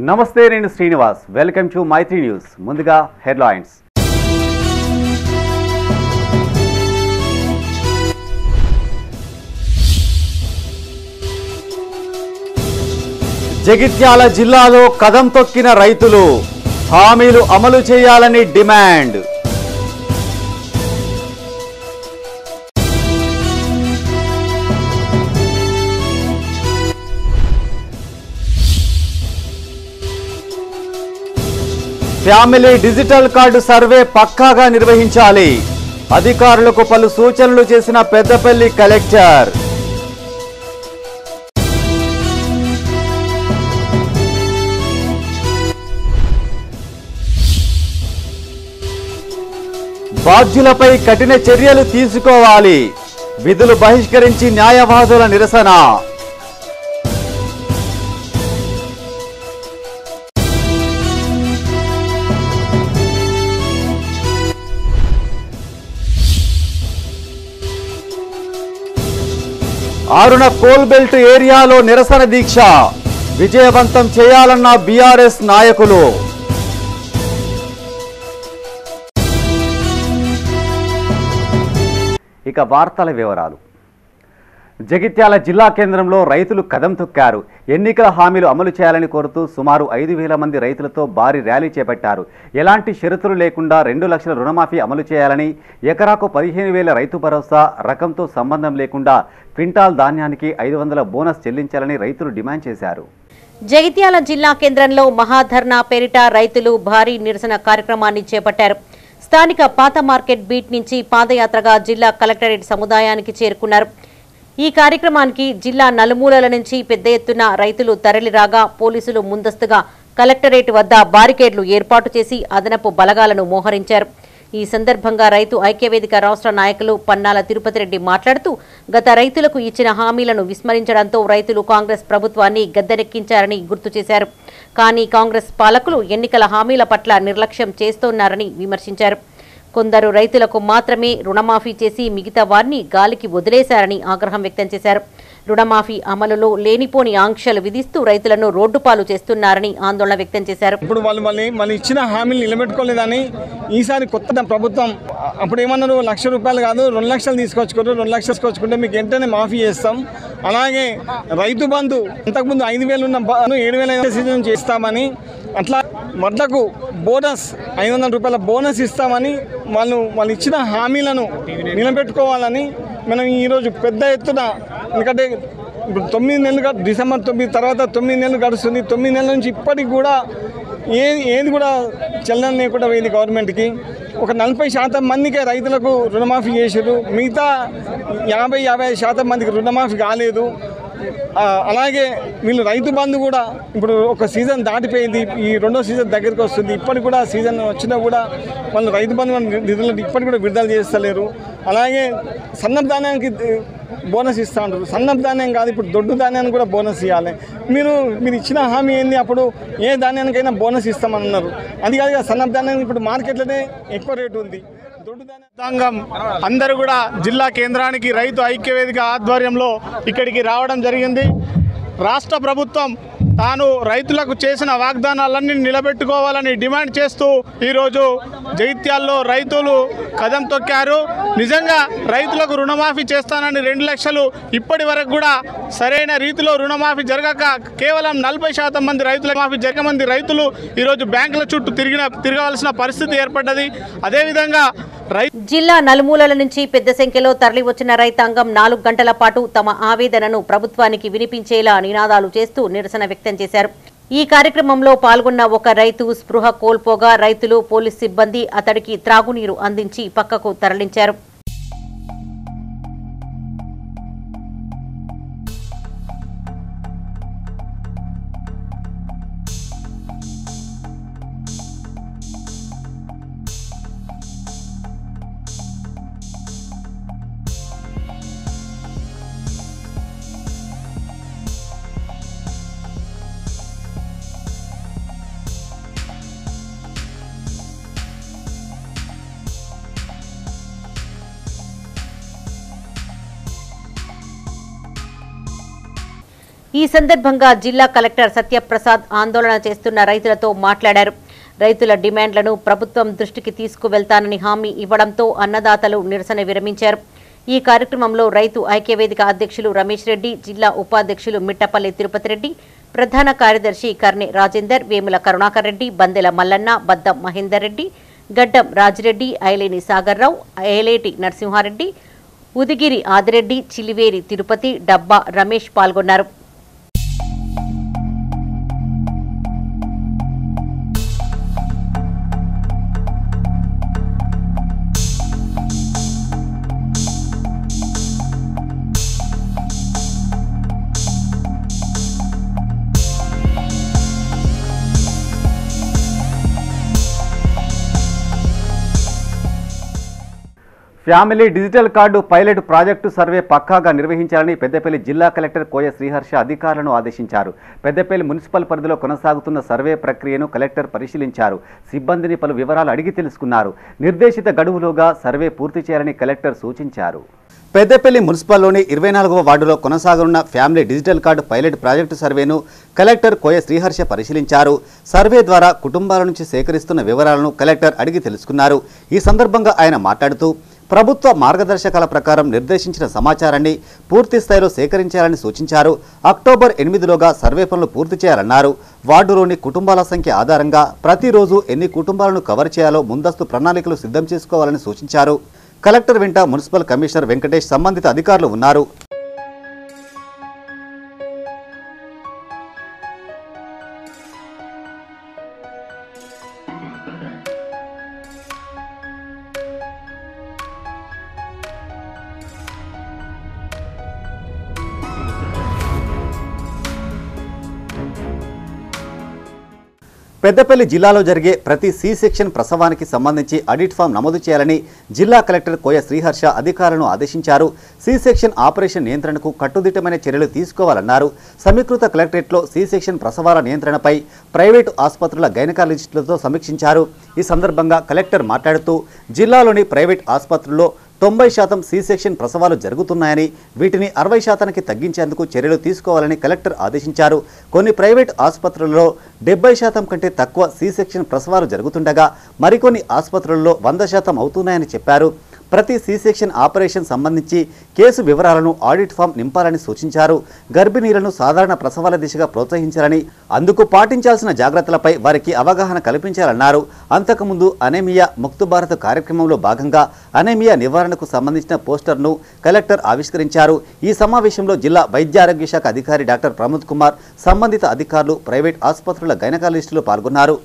నమస్తే, నేను Srinivas. Welcome to Maitri news. ముందుగా హెడ్లైన్స్. జగిత్యాల జిల్లాలో కదం తొక్కిన రైతులు, హామీలు అమలు చేయాలని demand. Family digital card survey పక్కాగా నిర్వహించాలి. అధికారులకు పలు సూచనలు చేసిన పెద్దపల్లి కలెక్టర్. బాధ్యులపై కఠిన చర్యలు తీసుకోవాలి. విధులు బహిష్కరించి న్యాయవాదుల నిరసన. ఆరుణ కోల్ బెల్ట్ ఏరియాలో నిరసన దీక్ష విజయవంతం చేయాలన్న బీఆర్ఎస్ నాయకులు. ఇక వార్తల వివరాలు. జగిత్యాల జిల్లా కేంద్రంలో రైతులు కదం తొక్కారు. ఎన్నికల హామీలు అమలు చేయాలని కోరుతూ సుమారు 5,000 మంది రైతులతో భారీ ర్యాలీ చేపట్టారు. ఎలాంటి షరతులు లేకుండా 2 లక్షల రుణమాఫీ అమలు చేయాలని, ఎకరాకు 15,000 రైతు భరోసా, రకంతో సంబంధం లేకుండా క్వింటాల్ ధాన్యానికి 500 బోనస్ చెల్లించాలని రైతులు డిమాండ్ చేశారు. జగిత్యాల జిల్లా కేంద్రంలో మహాధర్నా పేరిట రైతులు భారీ నిరసన కార్యక్రమాన్ని చేపట్టారు. స్థానిక పాత మార్కెట్ బీట్ నుంచి పాదయాత్రగా జిల్లా కలెక్టరేట్ సముదాయానికి చేరుకున్నారు. ఈ కార్యక్రమానికి జిల్లా నలుమూలల నుంచి పెద్ద ఎత్తున రైతులు తరలిరాగా పోలీసులు ముందస్తుగా కలెక్టరేట్ వద్ద బారికేడ్లు ఏర్పాటు చేసి అదనపు బలగాలను మోహరించారు. ఈ సందర్భంగా రైతు ఐక్యవేదిక రాష్ట్ర నాయకులు పన్నాల తిరుపతి రెడ్డి మాట్లాడుతూ, గత రైతులకు ఇచ్చిన హామీలను విస్మరించడంతో రైతులు కాంగ్రెస్ ప్రభుత్వాన్ని గద్దెనెక్కించారని గుర్తు చేశారు. కానీ కాంగ్రెస్ పాలకులు ఎన్నికల హామీల పట్ల నిర్లక్ష్యం చేస్తోన్నారని విమర్శించారు. కొందరు రైతులకు మాత్రమే రుణమాఫీ చేసి మిగతా వారిని గాలికి వదిలేశారని ఆగ్రహం వ్యక్తం చేశారు. రుణమాఫీ అమలులో లేనిపోని ఆంక్షలు విధిస్తూ రైతులను రోడ్డుపాలు చేస్తున్నారని ఆందోళన వ్యక్తం చేశారు. ఇప్పుడు వాళ్ళు ఇచ్చిన హామీలు నిలబెట్టుకోలేదని ఈసారి కొత్త ప్రభుత్వం అప్పుడు ఏమన్నారు, ₹1,00,000 కాదు 2 లక్షలు తీసుకొచ్చుకోరు, 2 లక్షలు తీసుకొచ్చుకుంటే మీకు వెంటనే మాఫీ చేస్తాం. అలాగే రైతు బంధు అంతకుముందు 5,000 ఉన్న 7,000 సీజన్ చేస్తామని, అట్లా వడ్లకు బోనస్ ₹500 బోనస్ ఇస్తామని వాళ్ళు ఇచ్చిన హామీలను నిలబెట్టుకోవాలని మనం ఈరోజు పెద్ద ఎత్తున, ఎందుకంటే ఇప్పుడు 9 నెలలు, డిసెంబర్ 9 తర్వాత 9 నెలలు గడుస్తుంది. 9 నెలల నుంచి ఇప్పటికి కూడా ఏది కూడా చెల్లం లేకుండా పోయింది గవర్నమెంట్కి. ఒక 40% మందికే రైతులకు రుణమాఫీ చేశారు, మిగతా 50-55% మందికి రుణమాఫీ కాలేదు. అలాగే వీళ్ళు రైతు బంధు కూడా ఇప్పుడు ఒక సీజన్ దాటిపోయింది, ఈ 2వ సీజన్ దగ్గరికి వస్తుంది. ఇప్పటికి కూడా సీజన్ వచ్చినా కూడా వాళ్ళు రైతు బంధు నిధులను ఇప్పటికి కూడా విడుదల చేస్తలేరు. అలాగే సన్నపు ధాన్యానికి బోనస్ ఇస్తూ ఉంటారు. సన్నపు ధాన్యం కాదు, ఇప్పుడు దొడ్డు ధాన్యానికి కూడా బోనస్ ఇవ్వాలి. మీరు ఇచ్చిన హామీ ఏంది, అప్పుడు ఏ ధాన్యానికైనా బోనస్ ఇస్తామన్నారు. అది కాదు, సన్నపు ధాన్యానికి ఇప్పుడు మార్కెట్లోనే ఎక్కువ రేటు ఉంది. రైతాంగం అందరూ కూడా జిల్లా కేంద్రానికి రైతు ఐక్యవేదిక ఆధ్వర్యంలో ఇక్కడికి రావడం జరిగింది. రాష్ట్ర ప్రభుత్వం తాను రైతులకు చేసిన వాగ్దానాలన్నీ నిలబెట్టుకోవాలని డిమాండ్ చేస్తూ ఈరోజు జగిత్యాల్లో రైతులు కదం తొక్కారు. నిజంగా రైతులకు రుణమాఫీ చేస్తానని 2 లక్షలు ఇప్పటి వరకు కూడా సరైన రీతిలో రుణమాఫీ జరగక కేవలం 40% మంది రైతులు ఈరోజు బ్యాంకుల చుట్టూ తిరగవలసిన పరిస్థితి ఏర్పడ్డది. అదేవిధంగా జిల్లా నలుమూలల నుంచి పెద్ద సంఖ్యలో తరలి వచ్చిన రైతాంగం 4 గంటల పాటు తమ ఆవేదనను ప్రభుత్వానికి వినిపించేలా నినాదాలు చేస్తూ నిరసన వ్యక్తం చేశారు. ఈ కార్యక్రమంలో పాల్గొన్న ఒక రైతు స్పృహ కోల్పోగా రైతులు, పోలీస్ సిబ్బంది అతడికి త్రాగునీరు అందించి పక్కకు తరలించారు. ఈ సందర్భంగా జిల్లా కలెక్టర్ సత్యప్రసాద్ ఆందోళన చేస్తున్న రైతులతో మాట్లాడారు. రైతుల డిమాండ్లను ప్రభుత్వం దృష్టికి తీసుకువెళ్తానని హామీ ఇవ్వడంతో అన్నదాతలు నిరసన విరమించారు. ఈ కార్యక్రమంలో రైతు ఐక్యవేదిక అధ్యక్షులు రమేష్ రెడ్డి, జిల్లా ఉపాధ్యక్షులు మిట్టపల్లి తిరుపతి రెడ్డి, ప్రధాన కార్యదర్శి కర్నె రాజేందర్, వేముల కరుణాకర్ రెడ్డి, బందెల మల్లన్న, బద్దం మహేందర్ రెడ్డి, గడ్డం రాజిరెడ్డి, ఐలేని సాగర్రావు, ఏలేటి నరసింహారెడ్డి, ఉదిగిరి ఆదిరెడ్డి, చిలివేరి తిరుపతి, డబ్బా రమేష్ పాల్గొన్నారు. Family digital card pilot project survey పక్కాగా నిర్వహించాలని పెద్దపల్లి జిల్లా కలెక్టర్ కోయ శ్రీహర్ష అధికారులను ఆదేశించారు. పెద్దపల్లి మున్సిపల్ పరిధిలో కొనసాగుతున్న సర్వే ప్రక్రియను కలెక్టర్ పరిశీలించారు. సిబ్బందిని పలు వివరాలు అడిగి తెలుసుకున్నారు. నిర్దేశిత గడువులోగా సర్వే పూర్తి చేయాలని కలెక్టర్ సూచించారు. పెద్దపల్లి మున్సిపల్లోని 24వ వార్డులో కొనసాగనున్న family digital card pilot project సర్వేను కలెక్టర్ కోయ శ్రీహర్ష పరిశీలించారు. సర్వే ద్వారా కుటుంబాల నుంచి సేకరిస్తున్న వివరాలను కలెక్టర్ అడిగి తెలుసుకున్నారు. ఈ సందర్భంగా ఆయన మాట్లాడుతూ ప్రభుత్వ మార్గదర్శకాల ప్రకారం నిర్దేశించిన సమాచారాన్ని పూర్తి స్థాయిలో సేకరించాలని సూచించారు. అక్టోబర్ 8లోగా సర్వే పనులు పూర్తి చేయాలన్నారు. వార్డులోని కుటుంబాల సంఖ్య ఆధారంగా ప్రతిరోజు ఎన్ని కుటుంబాలను కవర్ చేయాలో ముందస్తు ప్రణాళికలు సిద్ధం చేసుకోవాలని సూచించారు. కలెక్టర్ వెంట మున్సిపల్ కమిషనర్ వెంకటేష్, సంబంధిత అధికారులు ఉన్నారు. పెద్దపల్లి జిల్లాలో జరిగే ప్రతి సి సెక్షన్ ప్రసవానికి సంబంధించి ఆడిట్ ఫామ్ నమోదు చేయాలని జిల్లా కలెక్టర్ కోయ శ్రీహర్ష అధికారులను ఆదేశించారు. సి సెక్షన్ ఆపరేషన్ నియంత్రణకు కట్టుదిట్టమైన చర్యలు తీసుకోవాలన్నారు. సమీకృత కలెక్టరేట్లో సి సెక్షన్ ప్రసవాల నియంత్రణపై ప్రైవేటు ఆసుపత్రుల గైనకాలజిస్టులతో సమీక్షించారు. ఈ సందర్భంగా కలెక్టర్ మాట్లాడుతూ జిల్లాలోని ప్రైవేట్ ఆసుపత్రుల్లో 90% సి సెక్షన్ ప్రసవాలు జరుగుతున్నాయని, వీటిని 60%కి తగ్గించేందుకు చర్యలు తీసుకోవాలని కలెక్టర్ ఆదేశించారు. కొన్ని ప్రైవేట్ ఆసుపత్రుల్లో 70% కంటే తక్కువ సి సెక్షన్ ప్రసవాలు జరుగుతుండగా మరికొన్ని ఆసుపత్రుల్లో 100% అవుతున్నాయని చెప్పారు. ప్రతి సి సెక్షన్ ఆపరేషన్ సంబంధించి కేసు వివరాలను ఆడిట్ ఫామ్ నింపాలని సూచించారు. గర్భిణీలను సాధారణ ప్రసవాల దిశగా ప్రోత్సహించాలని, అందుకు పాటించాల్సిన జాగ్రత్తలపై వారికి అవగాహన కల్పించాలన్నారు. అంతకుముందు అనేమియా ముక్త భారత్ కార్యక్రమంలో భాగంగా అనేమియా నివారణకు సంబంధించిన పోస్టర్ను కలెక్టర్ ఆవిష్కరించారు. ఈ సమావేశంలో జిల్లా వైద్య ఆరోగ్య శాఖ అధికారి డాక్టర్ ప్రమోద్ కుమార్, సంబంధిత అధికారులు, ప్రైవేట్ ఆసుపత్రుల గైనకాలజిస్టులు పాల్గొన్నారు.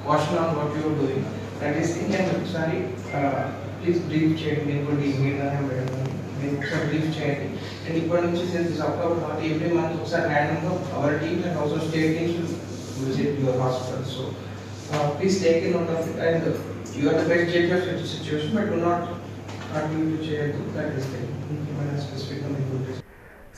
Caution on what you are doing. That is thing and sorry. Please brief check. Maybe brief check. And according to this October every month, also random our team and also state teams will visit your hospital. So please take a note of it. And you are the best judge of such a situation, but do not need to share that is thing. Specific on the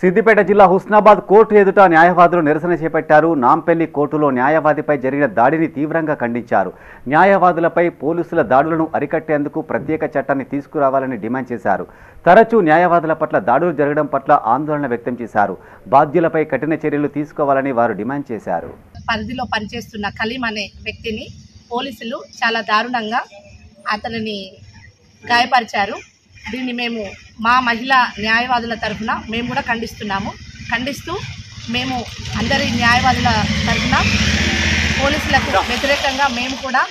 Siddipet జిల్లా Husnabad court ఎదుట న్యాయవాదులు నిరసన చేపట్టారు. నాంపల్లి కోర్టులో న్యాయవాదిపై జరిగిన దాడిని తీవ్రంగా ఖండించారు. న్యాయవాదులపై పోలీసుల దాడులను అరికట్టేందుకు ప్రత్యేక చట్టాన్ని తీసుకురావాలని డిమాండ్ చేశారు. తరచూ న్యాయవాదుల పట్ల దాడులు జరగడం పట్ల ఆందోళన వ్యక్తం చేశారు. బాధ్యులపై కఠిన చర్యలు తీసుకోవాలని వారు డిమాండ్ చేశారు. పరిధిలో పనిచేస్తున్న కలీం అనే వ్యక్తిని పోలీసులు చాలా దారుణంగా అతనిని గాయపరిచారు. దీన్ని మేము మా మహిళా న్యాయవాదుల తరఫున మేము కూడా ఖండిస్తూ మేము అందరి న్యాయవాదుల తరఫున పోలీసులకు వ్యతిరేకంగా మేము కూడా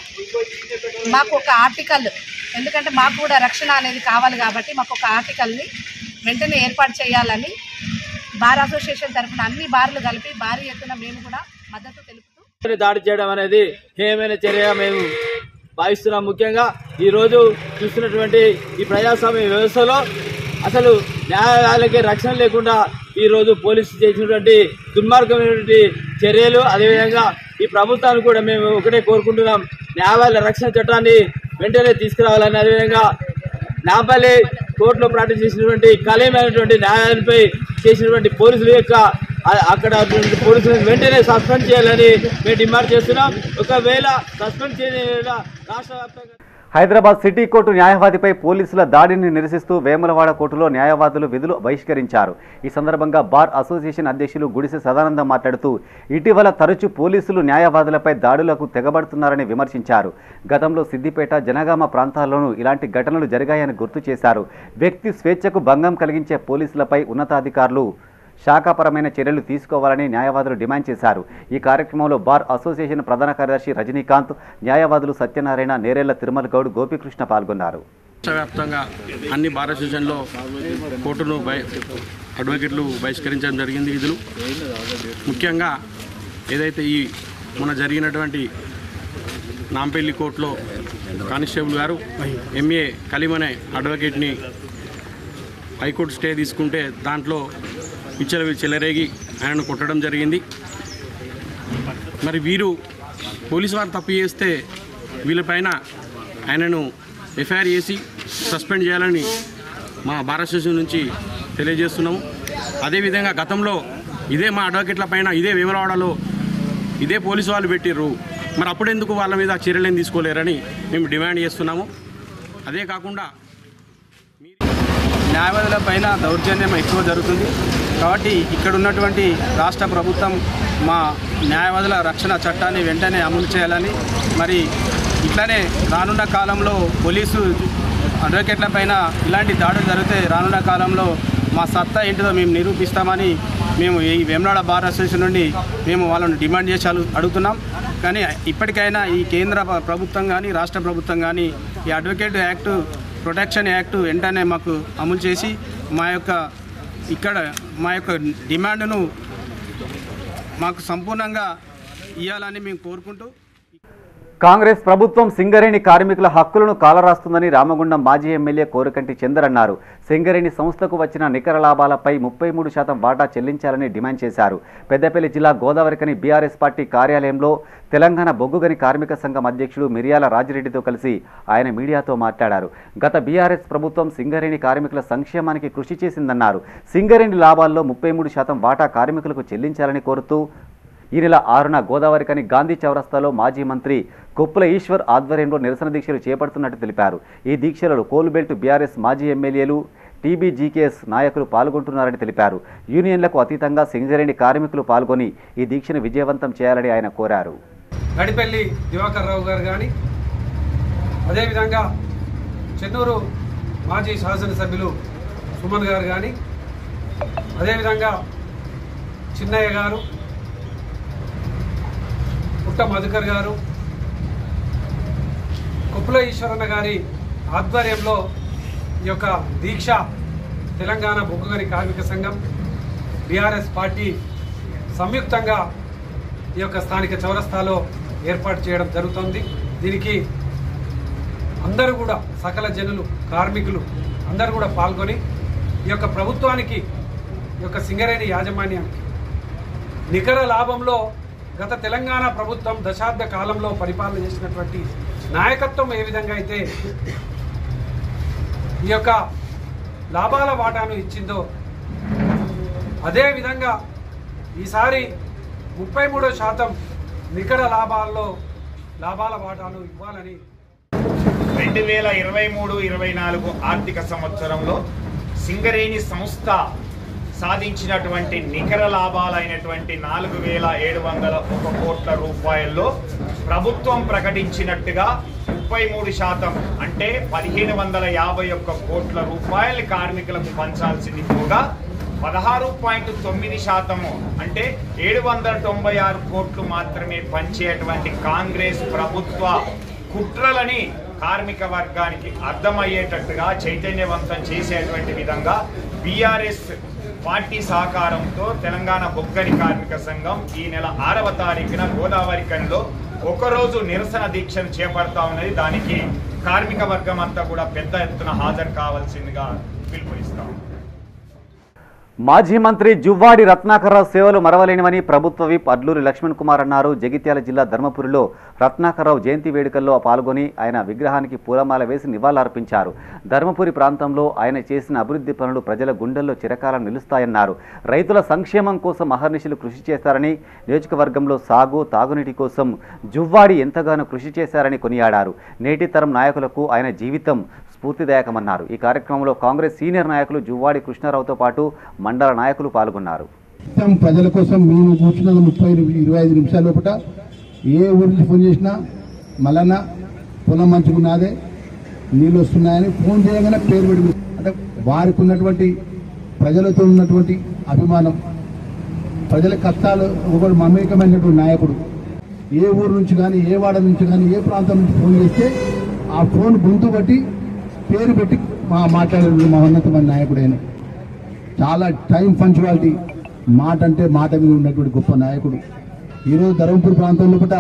మాకు ఒక ఆర్టికల్, ఎందుకంటే మాకు కూడా రక్షణ అనేది కావాలి కాబట్టి మాకు ఒక ఆర్టికల్ని వెంటనే ఏర్పాటు చేయాలని బార్ అసోసియేషన్ తరఫున అన్ని బార్లు కలిపి భారీ ఎత్తున మేము కూడా మద్దతు తెలుపుతూ దాడి చేయడం అనేది హేయమైన చర్యగా మేము భావిస్తున్నాం. ముఖ్యంగా ఈరోజు చూస్తున్నటువంటి ఈ ప్రజాస్వామ్య వ్యవస్థలో అసలు న్యాయాలయాలకే రక్షణ లేకుండా ఈరోజు పోలీసులు చేసినటువంటి దుర్మార్గమైనటువంటి చర్యలు, అదేవిధంగా ఈ ప్రభుత్వాన్ని కూడా మేము ఒకటే కోరుకుంటున్నాం, న్యాయవాదుల రక్షణ చట్టాన్ని వెంటనే తీసుకురావాలని, అదేవిధంగా నాంపల్లి కోర్టులో ప్రాక్టీస్ చేసినటువంటి కలీమైనటువంటి న్యాయాలపై చేసినటువంటి పోలీసుల యొక్క అక్కడ పోలీసులను వెంటనే సస్పెండ్ చేయాలని మేము డిమాండ్ చేస్తున్నాం. ఒకవేళ సస్పెండ్ చేయని రాష్ట్ర వ్యాప్తంగా హైదరాబాద్ సిటీ కోర్టు న్యాయవాదిపై పోలీసుల దాడిని నిరసిస్తూ వేములవాడ కోర్టులో న్యాయవాదులు విధులు బహిష్కరించారు. ఈ సందర్భంగా బార్ అసోసియేషన్ అధ్యక్షులు గుడిసె సదానందం మాట్లాడుతూ ఇటీవల తరచూ పోలీసులు న్యాయవాదులపై దాడులకు తెగబడుతున్నారని విమర్శించారు. గతంలో సిద్దిపేట, జనగామ ప్రాంతాల్లోనూ ఇలాంటి ఘటనలు జరిగాయని గుర్తు చేశారు. వ్యక్తి స్వేచ్ఛకు భంగం కలిగించే పోలీసులపై ఉన్నతాధికారులు శాఖాపరమైన చర్యలు తీసుకోవాలని న్యాయవాదులు డిమాండ్ చేశారు. ఈ కార్యక్రమంలో బార్ అసోసియేషన్ ప్రధాన కార్యదర్శి రజనీకాంత్, న్యాయవాదులు సత్యనారాయణ, నేరేళ్ల తిరుమల గౌడ్, గోపికృష్ణ పాల్గొన్నారు. వ్యాప్తంగా అన్ని బార్ అసోసియేషన్లో కోర్టును అడ్వకేట్లు బహిష్కరించడం జరిగింది. విధులు ముఖ్యంగా ఏదైతే ఈ మొన్న జరిగినటువంటి నాంపల్లి కోర్టులో కానిస్టేబుల్ గారు ఎంఏ కలీం అనే అడ్వకేట్ని హైకోర్టు స్టే తీసుకుంటే దాంట్లో చెలరేగి ఆయనను కొట్టడం జరిగింది. మరి వీరు పోలీసు వారు తప్పు చేస్తే వీళ్ళపైన ఆయనను ఎఫ్ఐఆర్ చేసి సస్పెండ్ చేయాలని మా బార్ అసోసియేషన్ నుంచి తెలియజేస్తున్నాము. అదేవిధంగా గతంలో ఇదే మా అడ్వకేట్ల పైన ఇదే వేములవాడలో ఇదే పోలీసు వాళ్ళు పెట్టిర్రు, మరి అప్పుడెందుకు వాళ్ళ మీద చర్యలేం తీసుకోలేరని మేము డిమాండ్ చేస్తున్నాము. అదే కాకుండా న్యాయవాదుల పైన దౌర్జన్యం ఎక్కువ జరుగుతుంది కాబట్టి ఇక్కడ ఉన్నటువంటి రాష్ట్ర ప్రభుత్వం మా న్యాయవాదుల రక్షణ చట్టాన్ని వెంటనే అమలు చేయాలని, మరి ఇట్లనే రానున్న కాలంలో పోలీసు అడ్వకేట్ల పైన ఇలాంటి దాడులు జరిగితే రానున్న కాలంలో మా సత్తా ఏంటిదో మేము నిరూపిస్తామని మేము ఈ వేములవాడ బార్ అసోసియేషన్ నుండి మేము వాళ్ళని డిమాండ్ చేసి అడుగుతున్నాం. కానీ ఇప్పటికైనా ఈ కేంద్ర ప్రభుత్వం కానీ రాష్ట్ర ప్రభుత్వం కానీ ఈ అడ్వకేట్ యాక్ట్, ప్రొటెక్షన్ యాక్ట్ వెంటనే మాకు అమలు చేసి మా యొక్క డిమాండ్ను మాకు సంపూర్ణంగా ఇవ్వాలని మేము కోరుకుంటూ, కాంగ్రెస్ ప్రభుత్వం సింగరేణి కార్మికుల హక్కులను కాలరాస్తుందని రామగుండం మాజీ ఎమ్మెల్యే కోరకంటి చందర్ అన్నారు. సింగరేణి సంస్థకు వచ్చిన నికర లాభాలపై 33% వాటా చెల్లించాలని డిమాండ్ చేశారు. పెద్దపల్లి జిల్లా గోదావరికని బీఆర్ఎస్ పార్టీ కార్యాలయంలో తెలంగాణ బొగ్గుగని కార్మిక సంఘం అధ్యక్షుడు మిర్యాల రాజిరెడ్డితో కలిసి ఆయన మీడియాతో మాట్లాడారు. గత బీఆర్ఎస్ ప్రభుత్వం సింగరేణి కార్మికుల సంక్షేమానికి కృషి చేసిందన్నారు. సింగరేణి లాభాల్లో 33% వాటా కార్మికులకు చెల్లించాలని కోరుతూ ఈ నెల 6న గోదావరికని గాంధీ చౌరస్తాలో మాజీ మంత్రి కొప్పుల ఈశ్వర్ ఆధ్వర్యంలో నిరసన దీక్షలు చేపడుతున్నట్టు తెలిపారు. ఈ దీక్షలలో కోల్బెల్ట్ బీఆర్ఎస్ మాజీ ఎమ్మెల్యేలు, టీబీజీకేఎస్ నాయకులు పాల్గొంటున్నారని తెలిపారు. యూనియన్లకు అతీతంగా సింగరేణి కార్మికులు పాల్గొని ఈ దీక్షను విజయవంతం చేయాలని ఆయన కోరారు. గడిపల్లి దివాకర్ రావు గారు కానీ, అదేవిధంగా చెన్నూరు మాజీ శాసనసభ్యులు సుమన్ గారు కానీ, అదేవిధంగా చిన్నయ్య గారు, పుట్ట మధుకర్ గారు, కొప్పుల ఈశ్వరన్న గారి ఆధ్వర్యంలో ఈ యొక్క దీక్ష తెలంగాణ బొగ్గుగని కార్మిక సంఘం, బీఆర్ఎస్ పార్టీ సంయుక్తంగా ఈ యొక్క స్థానిక చౌరస్తాలో ఏర్పాటు చేయడం జరుగుతుంది. దీనికి అందరూ కూడా సకల జనులు, కార్మికులు అందరూ కూడా పాల్గొని ఈ యొక్క ప్రభుత్వానికి, ఈ యొక్క సింగరేణి యాజమాన్యానికి నికర లాభంలో గత తెలంగాణ ప్రభుత్వం దశాబ్ద కాలంలో పరిపాలన చేసినటువంటి నాయకత్వం ఏ విధంగా అయితే ఈ యొక్క లాభాల వాటాను ఇచ్చిందో అదేవిధంగా ఈసారి 33% నికర లాభాల వాటాను ఇవ్వాలని 2023-24 ఆర్థిక సంవత్సరంలో సింగరేణి సంస్థ సాధించినటువంటి నికర లాభాలైనటువంటి 4,701 కోట్ల రూపాయల్లో ప్రభుత్వం ప్రకటించినట్టుగా 33% అంటే 1,551 కోట్ల రూపాయలు కార్మికులకు పంచాల్సింది పోగా 16.9% అంటే 796 కోట్లు మాత్రమే పంచేటువంటి కాంగ్రెస్ ప్రభుత్వ కుట్రలని కార్మిక వర్గానికి అర్థమయ్యేటట్టుగా చైతన్యవంతం చేసేటువంటి విధంగా బీఆర్ఎస్ పార్టీ సహకారంతో తెలంగాణ బొగ్గని కార్మిక సంఘం ఈ నెల 6వ తారీఖున గోదావరికనిలో ఒకరోజు నిరసన దీక్షను చేపడతా ఉన్నది. దానికి కార్మిక వర్గం అంతా కూడా పెద్ద ఎత్తున హాజరు కావాల్సిందిగా పిలుపునిస్తాం. మాజీ మంత్రి జువ్వాడి రత్నాకర్రావు సేవలు మరవలేనివని ప్రభుత్వ విప్ అడ్లూరి లక్ష్మణ్ కుమార్ అన్నారు. జగిత్యాల జిల్లా ధర్మపురిలో రత్నాకర్రావు జయంతి వేడుకల్లో పాల్గొని ఆయన విగ్రహానికి పూలమాల వేసి నివాళులర్పించారు. ధర్మపురి ప్రాంతంలో ఆయన చేసిన అభివృద్ధి పనులు ప్రజల గుండెల్లో చిరకాలం నిలుస్తాయన్నారు. రైతుల సంక్షేమం కోసం అహర్నిశలు కృషి చేశారని, నియోజకవర్గంలో సాగు తాగునీటి కోసం జువ్వాడి ఎంతగానో కృషి చేశారని కొనియాడారు. నేటి తరం నాయకులకు ఆయన జీవితం స్ఫూర్తిదాయకమన్నారు. ఈ కార్యక్రమంలో కాంగ్రెస్ సీనియర్ నాయకులు జువ్వాడి కృష్ణారావుతో పాటు మండల నాయకులు పాల్గొన్నారు. ప్రజల కోసం మేము కూర్చున్న 30-25 నిమిషాల లోపల ఏ ఊరి నుంచి ఫోన్ చేసినా మళ్ళా పొలం మంచుకున్నదే, నీళ్ళు వస్తున్నాయని ఫోన్ చేయగానే పేరు పెట్టి, అంటే వారికి ఉన్నటువంటి ప్రజలతో ఉన్నటువంటి అభిమానం, ప్రజల కష్టాలు ఒకటి మమేకమైనటువంటి నాయకుడు. ఏ ఊరు నుంచి కానీ, ఏ వాడ నుంచి కానీ, ఏ ప్రాంతం నుంచి ఫోన్ చేస్తే ఆ ఫోన్ గొంతు బట్టి పేరు పెట్టి మాట్లాడే మా ఉన్నతమైన నాయకుడైన, చాలా టైం పంచువాలిటీ, మాట అంటే మాట మీద ఉన్నటువంటి గొప్ప నాయకుడు. ఈరోజు ధర్మపురి ప్రాంతంలో కూడా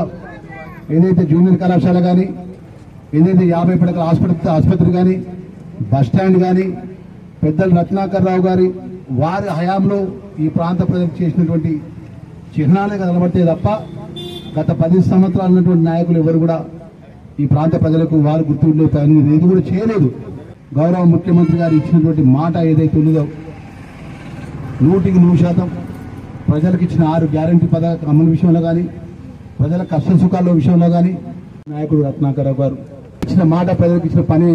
ఏదైతే జూనియర్ కళాశాల కానీ, ఏదైతే 50 పడకల ఆసుపత్రి కానీ, బస్టాండ్ కానీ, పెద్దలు రత్నాకర్రావు గారి వారి హయాంలో ఈ ప్రాంత ప్రజలకు చేసినటువంటి చిహ్నాలే కనబడితే తప్ప గత 10 సంవత్సరాలు ఉన్నటువంటి నాయకులు ఎవరు కూడా ఈ ప్రాంత ప్రజలకు వారు గుర్తుండే పని ఏది కూడా చేయలేదు. గౌరవ ముఖ్యమంత్రి గారు ఇచ్చినటువంటి మాట ఏదైతే ఉన్నదో 100% ప్రజలకు ఇచ్చిన 6 గ్యారంటీ పథకాల అమలు విషయంలో కానీ, ప్రజల కష్ట సుఖాల విషయంలో కానీ నాయకుడు రత్నాకర్రావు గారు ఇచ్చిన మాట, ప్రజలకు ఇచ్చిన పని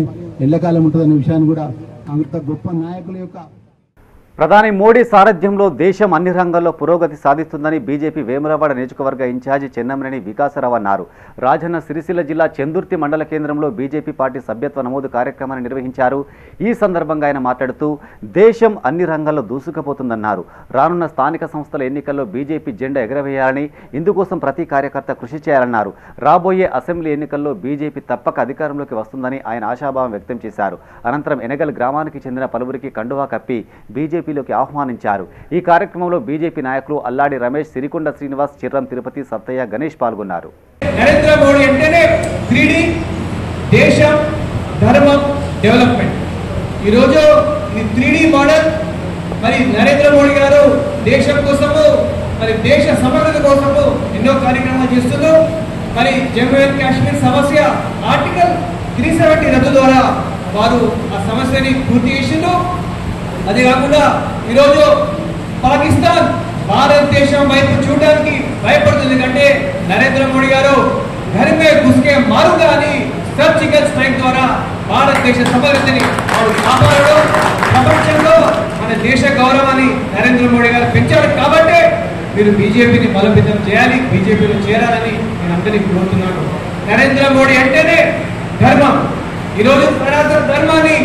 ఎల్లకాలం ఉంటుందనే విషయాన్ని కూడా అంత గొప్ప నాయకుల యొక్క ప్రధాని మోడీ సారథ్యంలో దేశం అన్ని రంగాల్లో పురోగతి సాధిస్తుందని బీజేపీ వేములవాడ నియోజకవర్గ ఇన్ఛార్జి చెన్నమనేని వికాసరావు అన్నారు. రాజన్న సిరిసిల్ల జిల్లా చెందుర్తి మండల కేంద్రంలో బీజేపీ పార్టీ సభ్యత్వ నమోదు కార్యక్రమాన్ని నిర్వహించారు. ఈ సందర్భంగా ఆయన మాట్లాడుతూ దేశం అన్ని రంగాల్లో దూసుకుపోతుందన్నారు. రానున్న స్థానిక సంస్థల ఎన్నికల్లో బీజేపీ జెండా ఎగరవేయాలని, ఇందుకోసం ప్రతి కార్యకర్త కృషి చేయాలన్నారు. రాబోయే అసెంబ్లీ ఎన్నికల్లో బీజేపీ తప్పక అధికారంలోకి వస్తుందని ఆయన ఆశాభావం వ్యక్తం చేశారు. అనంతరం ఎనగల్ గ్రామానికి చెందిన పలువురికి కండువా కప్పి బీజేపీలోకి ఆహ్వానించారు. ఈ కార్యక్రమంలో బీజేపీ నాయకులు అల్లాడి రమేష్, సిరికొండ శ్రీనివాస్, చిర్రం తిరుపతి, సత్తయ్య, గణేష్ పాల్గొన్నారు. నరేంద్ర మోడీ అంటేనే 3D దేశం, ధర్మం, డెవలప్మెంట్. ఈరోజు ఇది 3D మోడల్. మరి నరేంద్ర మోడీ గారు దేశం కోసము, మరి దేశ సమగ్రత కోసము ఎన్నో కార్యక్రమాలు చేస్తున్నారు. మరి జమ్మూ అండ్ కాశ్మీర్ సమస్య ఆర్టికల్ 370 రద్దు ద్వారా వారు ఆ సమస్యని పూర్తి చేసిండ్రు. అదే కాకుండా ఈరోజు పాకిస్తాన్ భారతదేశం వైపు చూడడానికి భయపడుతుంది. ఎందుకంటే నరేంద్ర మోడీ గారు ఘర్ మే ఘుస్కే మారుగా అని సర్జికల్ స్ట్రైక్ ద్వారా భారతదేశ సమగ్రతని వారు కాపాడడం, ప్రపంచంలో మన దేశ గౌరవాన్ని నరేంద్ర మోడీ గారు పెంచారు. కాబట్టి మీరు బీజేపీని బలోపేతం చేయాలి, బీజేపీలో చేరాలని నేను అందరినీ కోరుతున్నాను. నరేంద్ర మోడీ అంటేనే ధర్మం. ఈరోజు సనాతన ధర్మాన్ని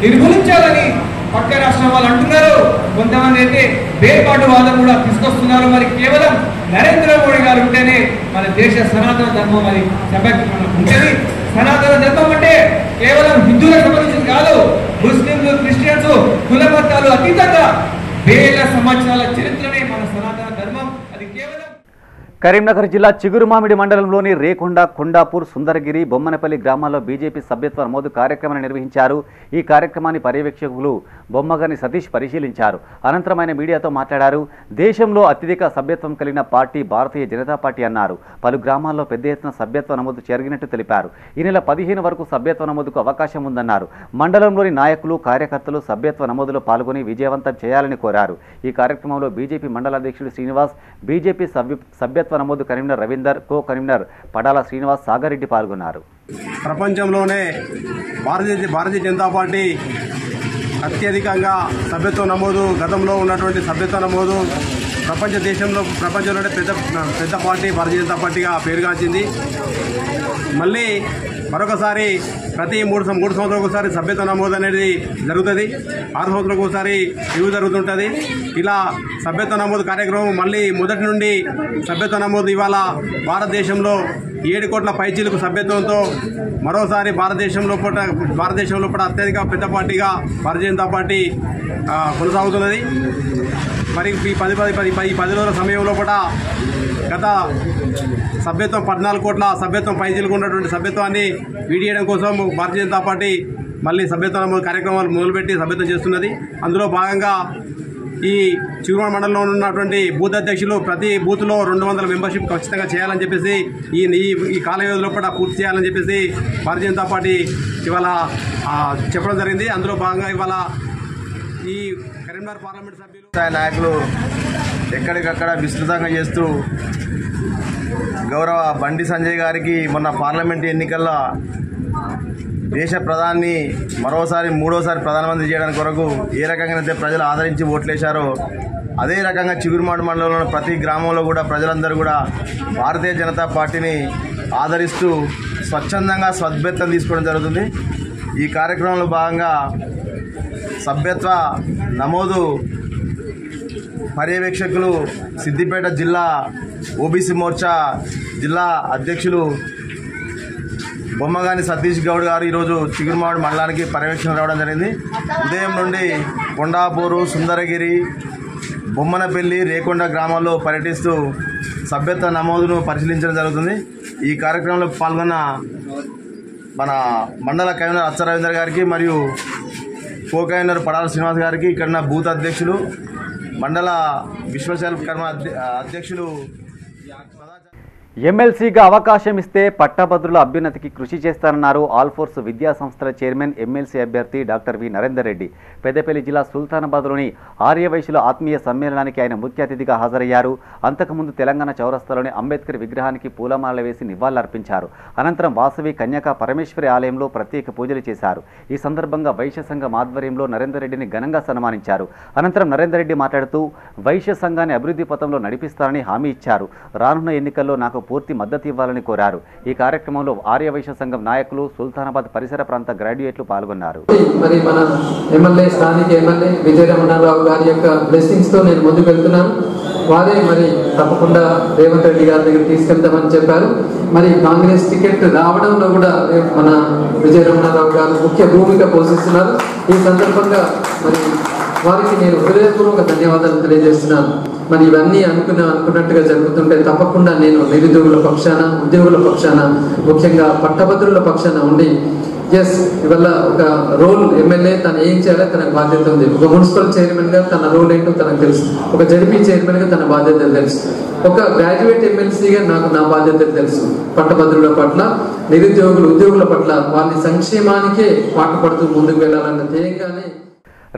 నిర్మూలించాలని పక్క రాష్ట్రం వాళ్ళు అంటున్నారు. కొంతమంది అయితే వేర్పాటు వాదం కూడా తీసుకొస్తున్నారు. మరి కేవలం నరేంద్ర మోడీ గారు ఉంటేనే మన దేశ సనాతన ధర్మం అది ఉంటుంది. సనాతన ధర్మం అంటే కేవలం హిందువులకు సంబంధించింది కాదు. ముస్లింలు, క్రిస్టియన్స్, కుల మతాలు అతీతంగా వేల సంవత్సరాల చరిత్రనే మన సనాతన ధర్మం. అది కేవలం కరీంనగర్ జిల్లా చిగురుమామిడి మండలంలోని రేకొండ, కొండాపూర్, సుందరగిరి, బొమ్మనపల్లి గ్రామాల్లో బీజేపీ సభ్యత్వ నమోదు కార్యక్రమాన్ని నిర్వహించారు. ఈ కార్యక్రమాన్ని పర్యవేక్షకులు బొమ్మగాని సతీష్ పరిశీలించారు. అనంతరం ఆయన మీడియాతో మాట్లాడారు. దేశంలో అత్యధిక సభ్యత్వం కలిగిన పార్టీ భారతీయ జనతా పార్టీ అన్నారు. పలు గ్రామాల్లో పెద్ద ఎత్తున సభ్యత్వ నమోదు జరిగినట్టు తెలిపారు. ఈ నెల 15 వరకు సభ్యత్వ నమోదుకు అవకాశం ఉందన్నారు. మండలంలోని నాయకులు, కార్యకర్తలు సభ్యత్వ నమోదులో పాల్గొని విజయవంతం చేయాలని కోరారు. ఈ కార్యక్రమంలో బీజేపీ మండల అధ్యక్షుడు శ్రీనివాస్, బీజేపీ సభ్యత్వ నమోదు convener Ravinder, co convener Padala Srinivas, Sagareddy పాల్గొన్నారు. ప్రపంచంలోనే భారతీయ జనతా పార్టీ అత్యధికంగా సభ్యత్వ నమోదు, గతంలో ఉన్నటువంటి సభ్యత్వ నమోదు ప్రపంచంలోనే పెద్ద పార్టీ భారతీయ జనతా పార్టీగా పేరుగాంచింది. మళ్ళీ మరొకసారి ప్రతి 3 సంవత్సరాలకు ఒకసారి సభ్యత్వ నమోదు అనేది జరుగుతుంది. 6 సంవత్సరాలకు ఒకసారి రివ్యూ జరుగుతుంటుంది. ఇలా సభ్యత్వ నమోదు కార్యక్రమం మళ్ళీ మొదటి నుండి సభ్యత్వ నమోదు ఇవాళ భారతదేశంలో 7 కోట్ల పైచీలకు సభ్యత్వంతో మరోసారి భారతదేశంలో కూడా అత్యధిక పెద్ద పార్టీగా భారతీయ జనతా పార్టీ కొనసాగుతున్నది. మరి ఈ 10 రోజుల సమయంలో కూడా గత సభ్యత్వం 14 కోట్ల సభ్యత్వం పైచీలకు ఉన్నటువంటి సభ్యత్వాన్ని వీడియడం కోసం భారతీయ జనతా పార్టీ మళ్ళీ సభ్యత్వ నమోదు కార్యక్రమాలు మొదలుపెట్టి సభ్యత్వం చేస్తున్నది. అందులో భాగంగా ఈ చిగురుమాడ మండలంలో ఉన్నటువంటి బూత్ అధ్యక్షులు ప్రతి బూత్లో 200 మెంబర్షిప్ ఖచ్చితంగా చేయాలని చెప్పేసి ఈ కాల వ్యవధిలో కూడా పూర్తి చేయాలని చెప్పేసి భారతీయ జనతా పార్టీ ఇవాళ చెప్పడం జరిగింది. అందులో భాగంగా ఇవాళ ఈ కరీంనగర్ పార్లమెంట్ సభ్యులు నాయకులు ఎక్కడికక్కడ విస్తృతంగా చేస్తూ గౌరవ బండి సంజయ్ గారికి మొన్న పార్లమెంట్ ఎన్నికల్లో దేశ ప్రధాని మరోసారి మూడోసారి ప్రధానమంత్రి చేయడానికి కొరకు ఏ రకంగానైతే ప్రజలు ఆదరించి ఓట్లేశారో అదే రకంగా చిగురుమాడ మండలంలో ప్రతి గ్రామంలో కూడా ప్రజలందరూ కూడా భారతీయ జనతా పార్టీని ఆదరిస్తూ స్వచ్ఛందంగా సభ్యత్వం తీసుకోవడం జరుగుతుంది. ఈ కార్యక్రమంలో భాగంగా సభ్యత్వ నమోదు పర్యవేక్షకులు సిద్దిపేట జిల్లా ఓబీసీ మోర్చా జిల్లా అధ్యక్షులు బొమ్మగాని సతీష్ గౌడ్ గారు ఈరోజు చిగురుమాడ మండలానికి పర్యవేక్షణ రావడం జరిగింది. ఉదయం నుండి కొండాపూరు, సుందరగిరి, బొమ్మనపల్లి, రేకొండ గ్రామాల్లో పర్యటిస్తూ సభ్యత్వ నమోదును పరిశీలించడం జరుగుతుంది. ఈ కార్యక్రమంలో పాల్గొన్న మన మండల కన్వీనర్ అచ్చ రవీంద్ర గారికి మరియు కో కన్వీనర్ పడాల శ్రీనివాస్ గారికి, ఇక్కడ బూత్ అధ్యక్షులు, మండల విశ్వకర్మ అధ్యక్షులు ఎమ్మెల్సీగా అవకాశం ఇస్తే పట్టభద్రుల అభ్యున్నతికి కృషి చేస్తానన్నారు ఆల్ఫోర్స్ విద్యా సంస్థల చైర్మన్ ఎమ్మెల్సీ అభ్యర్థి డాక్టర్ వి నరేందర్ రెడ్డి. పెద్దపల్లి జిల్లా సుల్తానాబాద్లోని ఆర్యవైశ్యుల ఆత్మీయ సమ్మేళనానికి ఆయన ముఖ్య అతిథిగా హాజరయ్యారు. అంతకుముందు తెలంగాణ చౌరస్తాలోని అంబేద్కర్ విగ్రహానికి పూలమాల వేసి నివాళులర్పించారు. అనంతరం వాసవి కన్యకా పరమేశ్వరి ఆలయంలో ప్రత్యేక పూజలు చేశారు. ఈ సందర్భంగా వైశ్య సంఘం ఆధ్వర్యంలో నరేందర్ రెడ్డిని ఘనంగా సన్మానించారు. అనంతరం నరేందర్ రెడ్డి మాట్లాడుతూ వైశ్య సంఘాన్ని అభివృద్ధి పథంలో నడిపిస్తారని హామీ ఇచ్చారు. రానున్న ఎన్నికల్లో నాకు పూర్తి మద్దతు ఇవ్వాలని కోరారు. ఈ కార్యక్రమంలో ఆర్యవైశ్య సంఘం నాయకులు, సుల్తానాబాద్ పరిసర ప్రాంత గ్రాడ్యుయేట్లు పాల్గొన్నారు. మరి మన ఎమ్మెల్యే, స్థానిక ఎమ్మెల్యే విజయ రమణారావు గారి యొక్క బ్లెస్సింగ్స్ తో నేను ముందుకు వెళ్తున్నాను. వారే మరి తప్పకుండా రేవంత్ రెడ్డి గారి దగ్గర తీసుకెళ్తామని చెప్పారు. మరి కాంగ్రెస్ టికెట్ రావడంలో కూడా మన విజయ రమణారావు గారు ముఖ్య భూమిక పోషిస్తున్నారు. ఈ సందర్భంగా మరి వారికి నేను హృదయపూర్వక ధన్యవాదాలు తెలియజేస్తున్నాను. మరి ఇవన్నీ అనుకున్నట్టుగా జరుగుతుంటే తప్పకుండా నేను నిరుద్యోగుల పక్షాన, ఉద్యోగుల పక్షాన, ముఖ్యంగా పట్టభద్రుల పక్షాన ఉండి ఇవాళ ఒక రోల్ ఎమ్మెల్యే తను ఏం చేయాలో తనకు బాధ్యత ఉంది. ఒక మున్సిపల్ చైర్మన్ గా తన రోల్ ఏంటో తనకు తెలుసు. ఒక జడ్పీ చైర్మన్ గా తన బాధ్యతలు తెలుసు. ఒక గ్రాడ్యుయేట్ ఎమ్మెల్సీగా నాకు నా బాధ్యతలు తెలుసు. పట్టభద్రుల పట్ల, నిరుద్యోగులు, ఉద్యోగుల పట్ల వాళ్ళ సంక్షేమానికే పాటుపడుతూ ముందుకు వెళ్లాలన్న ధ్యేయంగానే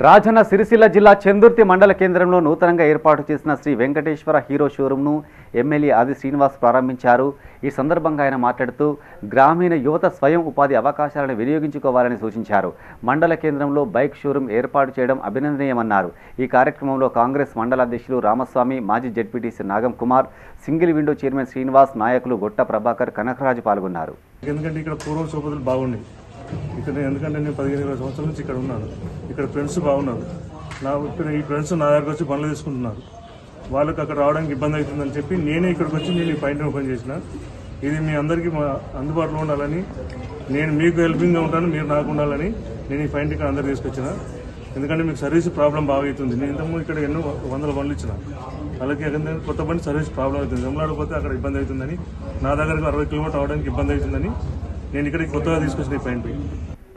రాజన్న సిరిసిల్ల జిల్లా చందుర్తి మండల కేంద్రంలో నూతనంగా ఏర్పాటు చేసిన శ్రీ వెంకటేశ్వర హీరో షోరూంను ఎమ్మెల్యే ఆది శ్రీనివాస్ ప్రారంభించారు. ఈ సందర్భంగా ఆయన మాట్లాడుతూ గ్రామీణ యువత స్వయం ఉపాధి అవకాశాలను వినియోగించుకోవాలని సూచించారు. మండల కేంద్రంలో బైక్ షోరూం ఏర్పాటు చేయడం అభినందనీయమన్నారు. ఈ కార్యక్రమంలో కాంగ్రెస్ మండల అధ్యక్షులు రామస్వామి, మాజీ ZPTC Nagam Kumar, single window chairman Srinivas, నాయకులు గొట్ట ప్రభాకర్, కనకరాజు పాల్గొన్నారు. ఎందుకంటే ఇక్కడ పూర్వం సోపతులు బాగుండేవి. ఇక్కడ ఎందుకంటే నేను 15-20 సంవత్సరాల నుంచి ఇక్కడ ఉన్నాను. ఇక్కడ ఫ్రెండ్స్ బాగున్నారు. ఈ ఫ్రెండ్స్ నా దగ్గరకు వచ్చి పనులు తీసుకుంటున్నారు. వాళ్ళకి అక్కడ రావడానికి ఇబ్బంది అవుతుందని చెప్పి నేనే ఇక్కడికి వచ్చి నేను ఈ పాయింట్ని ఓపెన్ చేసిన. ఇది మీ అందరికీ అందుబాటులో ఉండాలని, నేను మీకు హెల్పింగ్గా ఉంటాను, మీరు నాకు ఉండాలని నేను ఈ పాయింట్ ఇక్కడ అందరు తీసుకొచ్చిన. ఎందుకంటే మీకు సర్వీస్ ప్రాబ్లం బాగా అవుతుంది. నేను ఇంతకుముందు ఇక్కడ ఎన్నో 100 బండ్లు ఇచ్చిన. అలాగే కొత్త బండి సర్వీస్ ప్రాబ్లం అవుతుంది. జమలాడకపోతే అక్కడ ఇబ్బంది అవుతుందని, నా దగ్గరకు 60 కిలోమీటర్ అవడానికి ఇబ్బంది అవుతుందని నేను ఇక్కడికి కొత్తగా తీసుకొచ్చిన ఈ పాయింట్.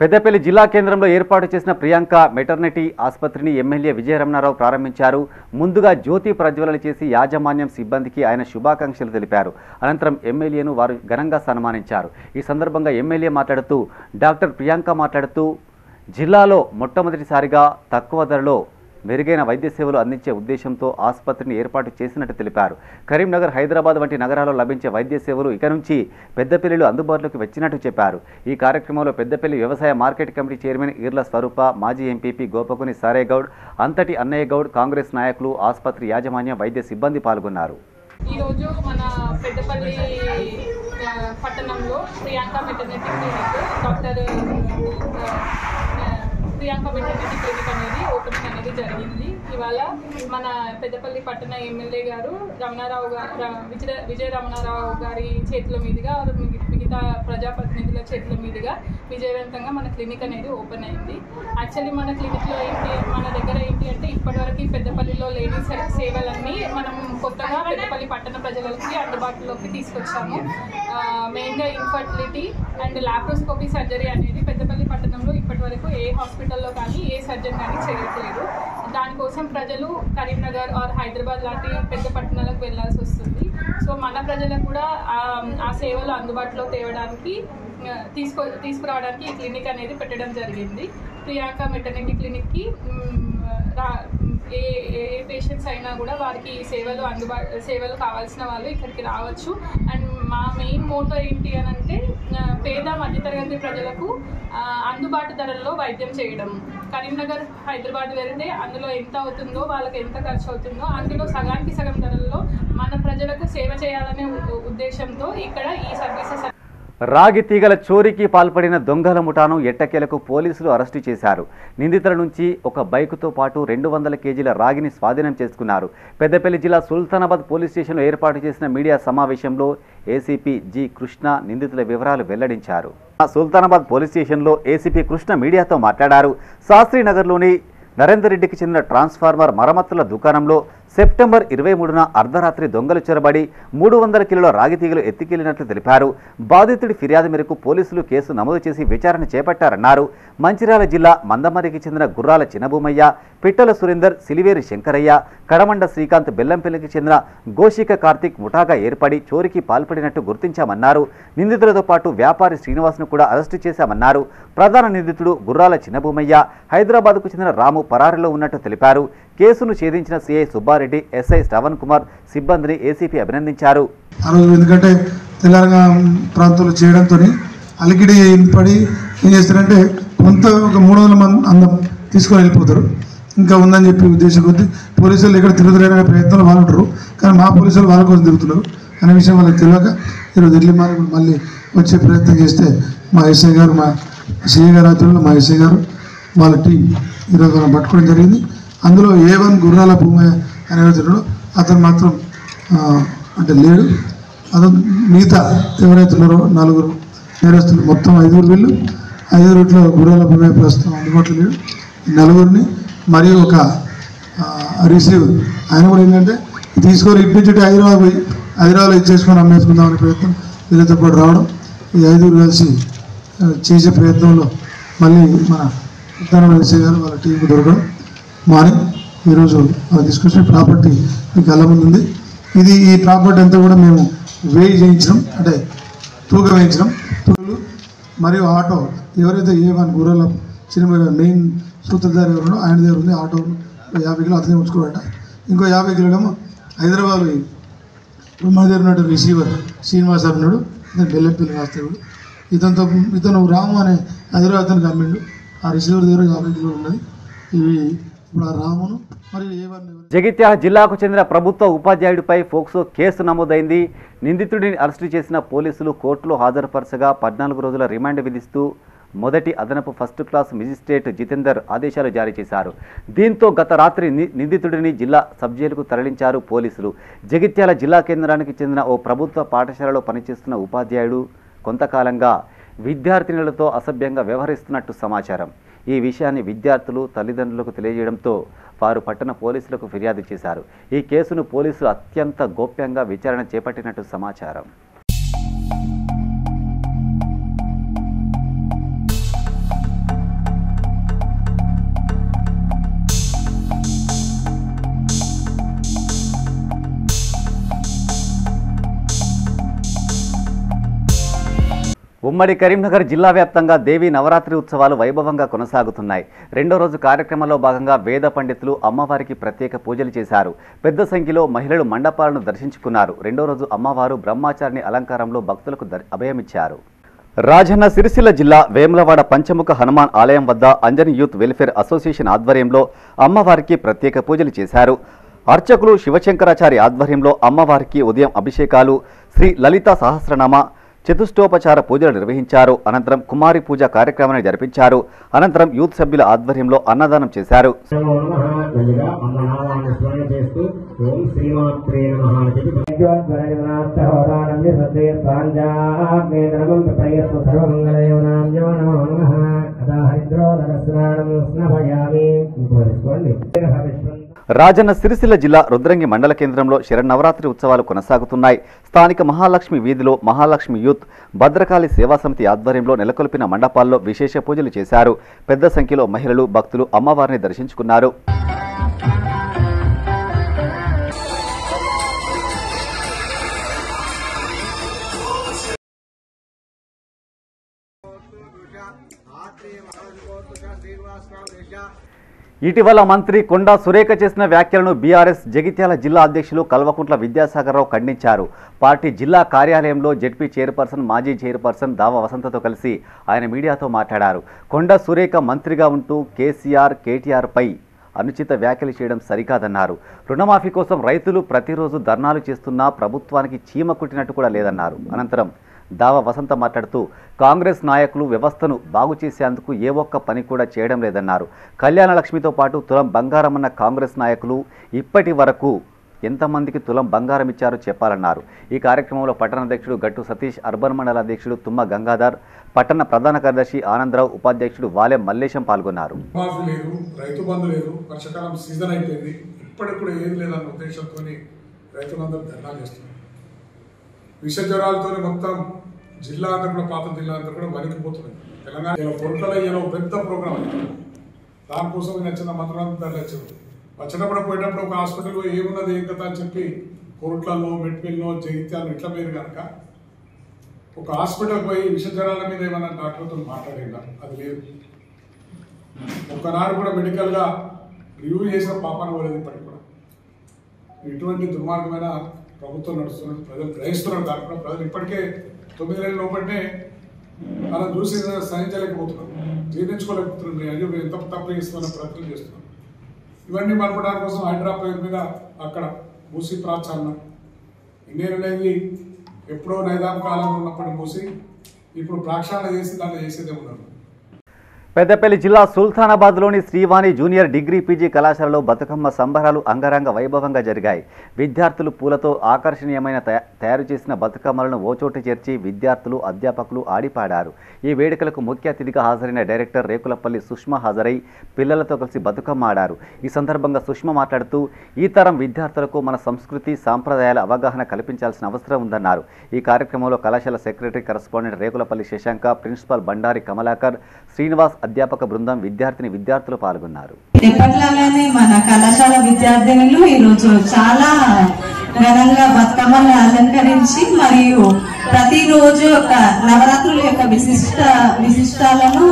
పెద్దపల్లి జిల్లా కేంద్రంలో ఏర్పాటు చేసిన ప్రియాంక మెటర్నిటీ ఆసుపత్రిని ఎమ్మెల్యే విజయ రమణారావు ప్రారంభించారు. ముందుగా జ్యోతి ప్రజ్వలన చేసి యాజమాన్యం సిబ్బందికి ఆయన శుభాకాంక్షలు తెలిపారు. అనంతరం ఎమ్మెల్యేను వారు ఘనంగా సన్మానించారు. ఈ సందర్భంగా ఎమ్మెల్యే మాట్లాడుతూ డాక్టర్ ప్రియాంక మాట్లాడుతూ జిల్లాలో మొట్టమొదటిసారిగా తక్కువ ధరలో మెరుగైన వైద్య సేవలు అందించే ఉద్దేశంతో ఆసుపత్రిని ఏర్పాటు చేసినట్టు తెలిపారు. కరీంనగర్, హైదరాబాద్ వంటి నగరాల్లో లభించే వైద్య సేవలు ఇక నుంచి పెద్దపల్లిలో అందుబాటులోకి వచ్చినట్టు చెప్పారు. ఈ కార్యక్రమంలో పెద్దపల్లి వ్యవసాయ మార్కెట్ కమిటీ చైర్మన్ ఈర్ల స్వరూప, మాజీ ఎంపీపీ గోపకుని సారేగౌడ్, అంతటి అన్నయ్య గౌడ్, కాంగ్రెస్ నాయకులు, ఆసుపత్రి యాజమాన్యం, వైద్య సిబ్బంది పాల్గొన్నారు. ఈరోజు మన పెద్దపల్లి పట్టణంలో Priyanka maternity clinic, doctor Priyanka maternity clinic అనేది ఓపెనింగ్ అనేది జరిగింది. ఇవాళ మన పెద్దపల్లి పట్టణ ఎమ్మెల్యే గారు రమణారావు గారు, విజయ రమణారావు గారి చేతుల మీదుగా, మిగతా ప్రజాప్రతినిధుల చేతుల మీదుగా విజయవంతంగా మన క్లినిక్ అనేది ఓపెన్ అయింది. యాక్చువల్లీ మన క్లినిక్లో ఏంటి, మన దగ్గర ఏంటి అంటే ఇప్పటివరకు పెద్దపల్లిలో లేని సేవలన్నీ మనం కొత్తగా పెద్దపల్లి పట్టణ ప్రజలకి అందుబాటులోకి తీసుకొచ్చాము. మెయిన్గా ఇన్ఫర్టిలిటీ అండ్ లాప్రోస్కోపీ సర్జరీ అనేది పెద్దపల్లి పట్టణంలో ఇప్పటి వరకు ఏ హాస్పిటల్లో కానీ ఏ సర్జన్ కానీ చేయట్లేదు. దానికోసం కోసం ప్రజలు కరీంనగర్ ఆర్ హైదరాబాద్ లాంటి పెద్ద పట్టణాలకు వెళ్లాల్సి వస్తుంది. సో మన ప్రజలకు కూడా ఆ సేవలు అందుబాటులో తేవడానికి తీసుకురావడానికి ఈ క్లినిక్ అనేది పెట్టడం జరిగింది. ప్రియాంక మెటర్నిటీ క్లినిక్కి ఏ పేషెంట్స్ అయినా కూడా వారికి సేవలు కావాల్సిన వాళ్ళు ఇక్కడికి రావచ్చు. అండ్ మా మెయిన్ మోటో ఏంటి అని అంటే పేద మధ్యతరగతి ప్రజలకు అందుబాటు ధరల్లో వైద్యం చేయడం. కరీంనగర్ హైదరాబాద్ వెళ్తే అందులో ఎంత అవుతుందో వాళ్ళకి ఎంత ఖర్చు అవుతుందో అందులో సగానికి సగం ధరల్లో మన ప్రజలకు సేవ చేయాలనే ఉద్దేశంతో ఇక్కడ ఈ సర్వీసెస్. రాగి తీగల చోరీకి పాల్పడిన దొంగల ముఠాను ఎట్టకేలకు పోలీసులు అరెస్టు చేశారు. నిందితుల నుంచి ఒక బైకుతో పాటు 200 కేజీల రాగిని స్వాధీనం చేసుకున్నారు. పెద్దపల్లి జిల్లా సుల్తానాబాద్ పోలీస్ స్టేషన్లో ఏర్పాటు చేసిన మీడియా సమావేశంలో ఏసీపీ జి కృష్ణ నిందితుల వివరాలు వెల్లడించారు. సుల్తానాబాద్ పోలీస్ స్టేషన్లో ఏసీపీ కృష్ణ మీడియాతో మాట్లాడారు. శాస్త్రీనగర్లోని నరేందర్ రెడ్డికి చెందిన ట్రాన్స్ఫార్మర్ మరమ్మతుల దుకాణంలో సెప్టెంబర్ 23న అర్ధరాత్రి దొంగలు చొరబడి 300 కిలోల రాగి తీగలు ఎత్తికెళ్లినట్లు తెలిపారు. బాధితుడి ఫిర్యాదు మేరకు పోలీసులు కేసు నమోదు చేసి విచారణ చేపట్టారన్నారు. మంచిర్యాల జిల్లా మందమరికి చెందిన గుర్రాల చిన్నభూమయ్య, పిట్టల సురేందర్, సిలివేరి శంకరయ్య, కడమండ శ్రీకాంత్, బెల్లంపల్లికి చెందిన గోషిక కార్తిక్ ముఠాగా ఏర్పడి చోరీకి పాల్పడినట్టు గుర్తించామన్నారు. నిందితులతో పాటు వ్యాపారి శ్రీనివాస్ను కూడా అరెస్టు చేశామన్నారు. ప్రధాన నిందితుడు గుర్రాల చిన్నభూమయ్య హైదరాబాద్కు చెందిన రాము పరారీలో ఉన్నట్టు తెలిపారు. కేసును ఛేదించిన సిఐ సుబ్బారెడ్డి, ఎస్ఐ శ్రవణ్ కుమార్ సిబ్బందిని ఏసీపీ అభినందించారు. ఎందుకంటే తెలంగాణ ప్రాంతంలో చేయడంతో అలికిడి పడి ఏం చేస్తారంటే కొంత ఒక 300 మంది అందం తీసుకొని వెళ్ళిపోతారు. ఇంకా ఉందని చెప్పి ఉద్దేశం కొద్ది పోలీసులు ఇక్కడ తిరుగుతున్న ప్రయత్నంలో వాళ్ళు ఉంటారు. కానీ మా పోలీసులు వాళ్ళ కోసం తిరుగుతున్నారు అనే విషయం వాళ్ళకి తెలియక ఈరోజు ఢిల్లీ మళ్ళీ వచ్చే ప్రయత్నం చేస్తే మా ఎస్ఐ గారు, మా సిఐ గారు ఆధ్వర్యంలో మా ఎస్ఐ గారు వాళ్ళ టీం ఈరోజు మనం పట్టుకోవడం జరిగింది. అందులో A1 గుర్రాల భూమయ్య అనేవాడు అతను మాత్రం అంటే లేడు. అతను మిగతా ఎవరైతే ఉన్నారో 4 నేరస్తులు, మొత్తం 5 వీళ్ళు 5 గుర్రాల భూమయ్య ప్రస్తుతం అందుబాటులో లేడు. 4 మరియు ఒక రిసీవర్ ఆయన కూడా ఏంటంటే తీసుకొని ఇప్పించుంటే హైదరాబాద్లో ఇచ్చేసుకొని అమ్మేసుకుందాం అనే ప్రయత్నం వీళ్ళతో పాటు రావడం, ఈ 5 కలిసి చేసే ప్రయత్నంలో మళ్ళీ మన ఉత్తరాంధ్ర ఎస్ఐ గారు వాళ్ళ టీంకు దొరకడం మార్నింగ్ ఈరోజు వాళ్ళు తీసుకొచ్చిన ప్రాపర్టీ మీకు కళ్ళ ముందు ఉంది. ఈ ప్రాపర్టీ అంతా కూడా మేము వేయి చేయించడం, అంటే తూగ వేయించడం. మరియు ఆటో ఎవరైతే A1 గుర్రాల సినిమా మెయిన్ సూత్రధారి ఎవరో ఆయన దగ్గర ఉంది. ఆటో 50 కిలో అతనే ఉంచుకోవాలట. ఇంకో 50 కిలోలేమో హైదరాబాద్ మన దగ్గర ఉన్నట్టు రిసీవర్ శ్రీనివాస్ ఉన్నాడు, ఇతను బెల్లంపల్లి వాస్తవుడు. ఇతను రాము అనే హైదరాబాద్ అతనికి అమ్మిండు. ఆ రిసీవర్ దగ్గర 50 కిలోలు ఉన్నది. ఇవి ఇప్పుడు ఆ రామును మరియు A1. జగిత్యాల జిల్లాకు చెందిన ప్రభుత్వ ఉపాధ్యాయుడిపై ఫోక్సో కేసు నమోదైంది. నిందితుడిని అరెస్టు చేసిన పోలీసులు కోర్టులో హాజరుపరచగా 14 రోజుల రిమాండ్ విధిస్తూ మొదటి అదనపు ఫస్ట్ క్లాస్ మెజిస్ట్రేట్ జితేందర్ ఆదేశాలు జారీ చేశారు. దీంతో గత రాత్రి నిందితుడిని జిల్లా సబ్ జైలుకు తరలించారు పోలీసులు. జగిత్యాల జిల్లా కేంద్రానికి చెందిన ఓ ప్రభుత్వ పాఠశాలలో పనిచేస్తున్న ఉపాధ్యాయుడు కొంతకాలంగా విద్యార్థినులతో అసభ్యంగా వ్యవహరిస్తున్నట్టు సమాచారం. ఈ విషయాన్ని విద్యార్థులు తల్లిదండ్రులకు తెలియజేయడంతో వారు పట్టణ పోలీసులకు ఫిర్యాదు చేశారు. ఈ కేసును పోలీసులు అత్యంత గోప్యంగా విచారణ చేపట్టినట్టు సమాచారం. ఉమ్మడి కరీంనగర్ జిల్లా వ్యాప్తంగా దేవీ నవరాత్రి ఉత్సవాలు వైభవంగా కొనసాగుతున్నాయి. 2వ రోజు కార్యక్రమంలో భాగంగా వేద పండితులు అమ్మవారికి ప్రత్యేక పూజలు చేశారు. పెద్ద సంఖ్యలో మహిళలు మండపాలను దర్శించుకున్నారు. 2వ రోజు అమ్మవారు బ్రహ్మచారిణి అలంకారంలో భక్తులకు అభయమిచ్చారు. రాజన్న సిరిసిల్ల జిల్లా వేములవాడ పంచముఖ హనుమాన్ ఆలయం వద్ద అంజని యూత్ వెల్ఫేర్ అసోసియేషన్ ఆధ్వర్యంలో అమ్మవారికి ప్రత్యేక పూజలు చేశారు. అర్చకులు శివశంకరాచారి ఆధ్వర్యంలో అమ్మవారికి ఉదయం అభిషేకాలు, శ్రీ లలిత సహస్రనామ చతుష్టోపచార పూజలు నిర్వహించారు. అనంతరం కుమారి పూజ కార్యక్రమాన్ని జరిపించారు. అనంతరం యూత్ సభ్యుల ఆధ్వర్యంలో అన్నదానం చేశారు. రాజన్న సిరిసిల్ల జిల్లా రుద్రంగి మండల కేంద్రంలో శరన్నవరాత్రి ఉత్సవాలు కొనసాగుతున్నాయి. స్థానిక మహాలక్ష్మి వీధిలో మహాలక్ష్మి యూత్ భద్రకాళి సేవా సమితి ఆధ్వర్యంలో నెలకొల్పిన మండపాల్లో విశేష పూజలు చేశారు. పెద్ద సంఖ్యలో మహిళలు భక్తులు అమ్మవారిని దర్శించుకున్నారు. ఇటీవల మంత్రి కొండా సురేఖ చేసిన వ్యాఖ్యలను బీఆర్ఎస్ జగిత్యాల జిల్లా అధ్యక్షులు కల్వకుంట్ల విద్యాసాగర్రావు ఖండించారు. పార్టీ జిల్లా కార్యాలయంలో జెడ్పీ చైర్పర్సన్ మాజీ చైర్పర్సన్ దావ వసంతతో కలిసి ఆయన మీడియాతో మాట్లాడారు. కొండా సురేఖ మంత్రిగా ఉంటూ కేటీఆర్పై అనుచిత వ్యాఖ్యలు చేయడం సరికాదన్నారు. రుణమాఫీ కోసం రైతులు ప్రతిరోజు ధర్నాలు చేస్తున్నా ప్రభుత్వానికి చీమ కుట్టినట్టు కూడా లేదన్నారు. అనంతరం దావ వసంత మాట్లాడుతూ కాంగ్రెస్ నాయకులు వ్యవస్థను బాగు చేసేందుకు ఏ ఒక్క పని కూడా చేయడం లేదన్నారు. కళ్యాణ లక్ష్మితో పాటు తులం బంగారం అన్న కాంగ్రెస్ నాయకులు ఇప్పటి వరకు ఎంతమందికి తులం బంగారం ఇచ్చారో చెప్పాలన్నారు. ఈ కార్యక్రమంలో పట్టణ అధ్యక్షుడు గట్టు సతీష్, అర్బన్ మండల అధ్యక్షుడు తుమ్మ గంగాధర్, పట్టణ ప్రధాన కార్యదర్శి ఆనందరావు, ఉపాధ్యక్షుడు వాలెం మల్లేశం పాల్గొన్నారు. లేదు, రైతు బంధు లేదు, వర్షాకాలం సీజన్ అయిపోయింది, ఇప్పటికి కూడా ఏది లేదన్న ఉద్దేశంతో రైతులందరూ ధర్నాలు చేస్తున్నారు. విష జ్వరాలతో మొత్తం జిల్లా అంతా కూడా పాత జిల్లా అంతా కూడా వణికిపోతుంది. తెలంగాణ పొరుటలో పెద్ద ప్రోగ్రామ్ దానికోసం నచ్చిన మంత్రులంతా నచ్చింది. వచ్చినప్పుడు పోయేటప్పుడు ఒక హాస్పిటల్లో ఏమున్నది ఏం కదా అని చెప్పి కోర్టులలో మెట్పిల్లో జగిత్యాలు ఇట్లా మీరు కనుక ఒక హాస్పిటల్ పోయి విష జ్వరాల మీద ఏమన్నా డాక్టర్తో మాట్లాడేలా అది లేదు. ఒక్కనాడు కూడా మెడికల్గా రివ్యూ చేసిన పాపాన్ని పోలేదు. ఇప్పటికి కూడా ఇటువంటి దుర్మార్గమైన ప్రభుత్వం నడుస్తున్నట్టు ప్రజలు గ్రహిస్తున్నారు. దాని కూడా ప్రజలు ఇప్పటికే 9 నెలల లోపలనే మనం చూసి సహించలేకపోతున్నాం, జీర్ణించుకోలేకపోతున్నాం. అయ్యో ఎంత తప్పు చేస్తున్నా ప్రయత్నం చేస్తున్నాం. ఇవన్నీ మలపడానికి కోసం హైదరాబాద్ మీద అక్కడ మూసి ప్రాచారణ ఇన్నేళ్ళనేది ఎప్పుడో నైదాం కాలంలో ఉన్నప్పటి మూసి ఇప్పుడు ప్రాక్షాళన చేసి దాంట్లో చేసేదే ఉన్నారు. పెద్దపల్లి జిల్లా సుల్తానాబాద్లోని శ్రీవాణి జూనియర్ డిగ్రీ పీజీ కళాశాలలో బతుకమ్మ సంబరాలు అంగరంగ వైభవంగా జరిగాయి. విద్యార్థులు పూలతో ఆకర్షణీయమైన తయారు చేసిన బతుకమ్మలను ఓచోటు చేర్చి విద్యార్థులు, అధ్యాపకులు ఆడిపాడారు. ఈ వేడుకలకు ముఖ్య అతిథిగా హాజరైన డైరెక్టర్ రేకులపల్లి సుష్మ హాజరై పిల్లలతో కలిసి బతుకమ్మ ఆడారు. ఈ సందర్భంగా సుష్మ మాట్లాడుతూ ఈ తరం విద్యార్థులకు మన సంస్కృతి, సాంప్రదాయాల అవగాహన కల్పించాల్సిన అవసరం ఉందన్నారు. ఈ కార్యక్రమంలో కళాశాల secretary correspondent Rekulapalli Shashanka, principal Bandari Kamalakar, Srinivas, అధ్యాపక బృందం, విద్యార్థులు పాల్గొన్నారు. ఎప్పటిలాగానే మన కళాశాల విద్యార్థినులు ఈరోజు చాలా ఘనంగా బతుకమ్మను అలంకరించి మరియు ప్రతిరోజు ఒక నవరాత్రుల యొక్క విశిష్టాలను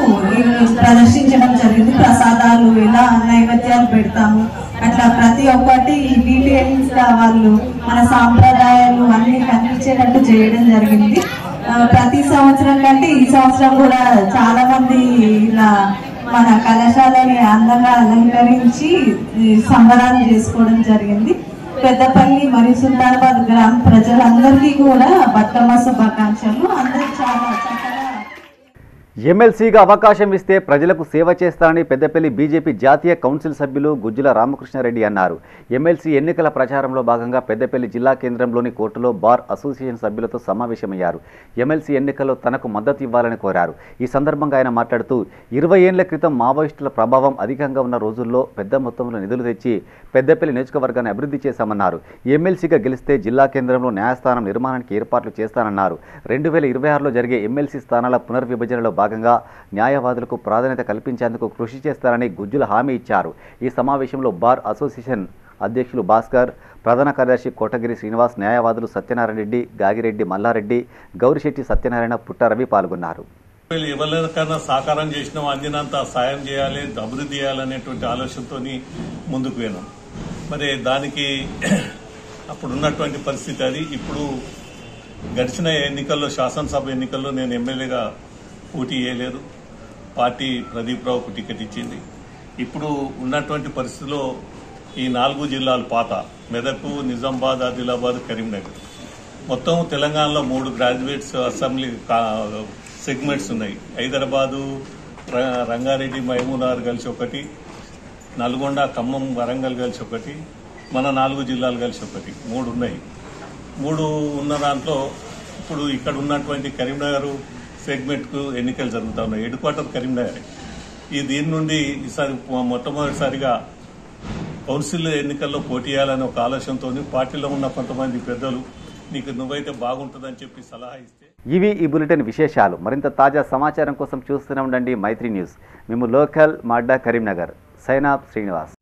ప్రదర్శించడం జరిగింది. ప్రసాదాలు ఎలా నైవేద్యాలు పెడతాము అట్లా ప్రతి ఒక్కటి డీటెయిల్స్ గా వాళ్ళు మన సాంప్రదాయాలు అన్ని కనిపించేటట్టు చేయడం జరిగింది. ప్రతి సంవత్సరం కంటే ఈ సంవత్సరం కూడా చాలా మంది ఇలా మన కళాశాలని అందంగా అలంకరించి సంబరాలు చేసుకోవడం జరిగింది. పెద్దపల్లి మరియు సుల్తానాబాద్ గ్రామ ప్రజలందరికీ కూడా బతుకమ్మ శుభాకాంక్షలు. అందరూ చాలా చక్కగా ఎమ్మెల్సీగా అవకాశం ఇస్తే ప్రజలకు సేవ చేస్తారని పెద్దపల్లి బీజేపీ జాతీయ కౌన్సిల్ సభ్యులు గుజ్జుల రామకృష్ణారెడ్డి అన్నారు. ఎమ్మెల్సీ ఎన్నికల ప్రచారంలో భాగంగా పెద్దపల్లి జిల్లా కేంద్రంలోని కోర్టులో బార్ అసోసియేషన్ సభ్యులతో సమావేశమయ్యారు. ఎమ్మెల్సీ ఎన్నికల్లో తనకు మద్దతు ఇవ్వాలని కోరారు. ఈ సందర్భంగా ఆయన మాట్లాడుతూ 20 ఏళ్ల క్రితం మావోయిస్టుల ప్రభావం అధికంగా ఉన్న రోజుల్లో పెద్ద మొత్తంలో నిధులు తెచ్చి పెద్దపల్లి నియోజకవర్గాన్ని అభివృద్ధి చేశామన్నారు. ఎమ్మెల్సీగా గెలిస్తే జిల్లా కేంద్రంలో న్యాయస్థానం నిర్మాణానికి ఏర్పాట్లు చేస్తానన్నారు. 2026లో జరిగే ఎమ్మెల్సీ స్థానాల పునర్విభజనలో భాగంగా న్యాయవాదులకు ప్రాధాన్యత కల్పించేందుకు కృషి చేస్తారని గుజ్జుల హామీ ఇచ్చారు. ఈ సమావేశంలో బార్ అసోసియేషన్ అధ్యక్షులు భాస్కర్, ప్రధాన కార్యదర్శి కోటగిరి శ్రీనివాస్, న్యాయవాదులు సత్యనారాయణ రెడ్డి, గాగిరెడ్డి మల్లారెడ్డి, గౌరిశెట్టి సత్యనారాయణ, పుట్టారవి పాల్గొన్నారు. ఎవరికైనా సహకారం చేసినాం, అందినంత సాయం చేయాలి, అభివృద్ధి చేయాలనేటువంటి ఆలోచనతో ముందుకు పోయినాం. మరి దానికి అప్పుడున్నటువంటి పరిస్థితి అది. ఇప్పుడు గడిచిన ఎన్నికల్లో, శాసనసభ ఎన్నికల్లో నేను ఎమ్మెల్యేగా పోటీ చేయలేదు. పార్టీ ప్రదీప్ రావుకు టికెట్ ఇచ్చింది. ఇప్పుడు ఉన్నటువంటి పరిస్థితిలో ఈ 4 జిల్లాలు పాత మెదక్, నిజామాబాద్, ఆదిలాబాద్, కరీంనగర్ మొత్తం తెలంగాణలో 3 గ్రాడ్యుయేట్స్ అసెంబ్లీ సెగ్మెంట్స్ ఉన్నాయి. హైదరాబాదు, రంగారెడ్డి, మహబూబ్నగర్ కలిసి ఒకటి, నల్గొండ, ఖమ్మం, వరంగల్ కలిసి ఒకటి, మన 4 జిల్లాలు కలిసి ఒకటి, 3 ఉన్నాయి. 3 ఉన్న దాంట్లో ఇప్పుడు ఇక్కడ ఉన్నటువంటి కరీంనగర్ సెగ్మెంట్కు ఎన్నికలు జరుగుతూ ఉన్నాయి. Head quarter Karimnagar. దీని నుండి ఈసారి మొట్టమొదటిసారిగా కౌన్సిల్ ఎన్నికల్లో పోటీ చేయాలని ఒక ఆలోచనతో పార్టీలో ఉన్న కొంతమంది పెద్దలు నీకు నువ్వైతే బాగుంటుందని చెప్పి సలహా ఇస్తే. ఇవి ఈ బులెటిన్ విశేషాలు. మరింత తాజా సమాచారం కోసం చూస్తూనే ఉండండి మైత్రి న్యూస్. మేము లోకల్ మాడ్డా కరీంనగర్. Sign off Srinivas.